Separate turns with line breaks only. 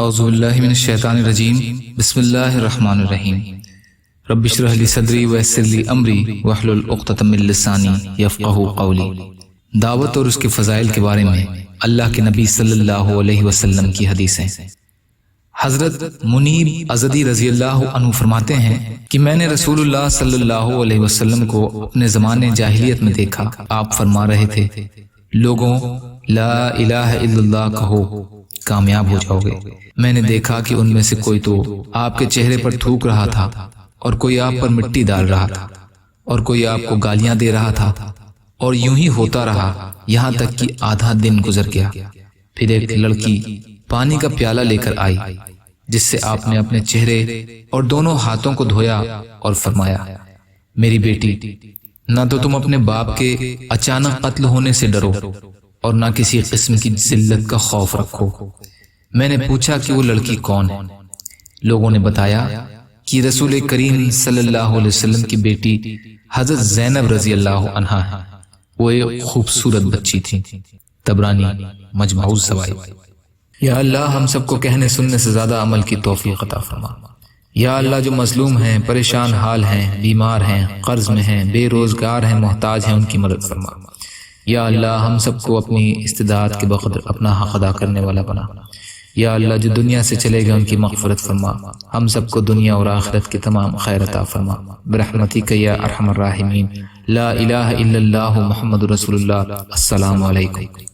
اعوذ باللہ من الشیطان الرجیم بسم اللہ الرحمن الرحیم رب اشرح لی صدری ویسر لی امری واحلل عقدۃ من لسانی یفقہوا قولی۔ دعوت اور اس کے فضائل کے بارے میں اللہ کے نبی صلی اللہ علیہ وسلم کی حدیثیں۔ حضرت منیب ازدی رضی اللہ عنہ فرماتے ہیں کہ میں نے رسول اللہ صلی اللہ علیہ وسلم کو اپنے زمانے جاہلیت میں دیکھا۔ آپ فرما رہے تھے، لوگوں لا الہ الا اللہ کہو، کامیاب ہو جاؤ گے۔ میں نے دیکھا کہ ان میں سے کوئی تو آپ کے چہرے پر تھوک رہا تھا، اور کوئی آپ پر مٹی ڈال رہا تھا، اور کوئی آپ کو گالیاں دے رہا تھا، اور یوں ہی ہوتا رہا یہاں تک کہ آدھا دن گزر گیا۔ پھر ایک لڑکی پانی کا پیالہ لے کر آئی، جس سے آپ نے اپنے چہرے اور دونوں ہاتھوں کو دھویا اور فرمایا، میری بیٹی، نہ تو تم اپنے باپ کے اچانک قتل ہونے سے ڈرو اور نہ کسی قسم کی ذلت کا خوف رکھو۔ میں نے پوچھا کہ وہ لڑکی کون ہے؟ لوگوں نے بتایا کہ رسول کریم صلی اللہ علیہ وسلم کی بیٹی حضرت زینب رضی اللہ عنہا ہے۔ وہ ایک خوبصورت بچی تھی۔ طبرانی مجمع الزوائد۔ یا اللہ ہم سب کو کہنے سننے سے زیادہ عمل کی توفیق عطا فرما۔ یا اللہ جو مظلوم ہیں، پریشان حال ہیں، بیمار ہیں، قرض میں ہیں، بے روزگار ہیں، محتاج ہیں، ان کی مدد فرما۔ یا اللہ ہم سب کو اپنی استطاعت کے بقدر اپنا حق ادا کرنے والا بنا۔ یا اللہ جو دنیا سے چلے گئے ان کی مغفرت فرما۔ ہم سب کو دنیا اور آخرت کے تمام خیر عطا فرما برحمتک یا ارحم الراحمین۔ لا الہ الا اللہ محمد رسول اللہ۔ السلام علیکم۔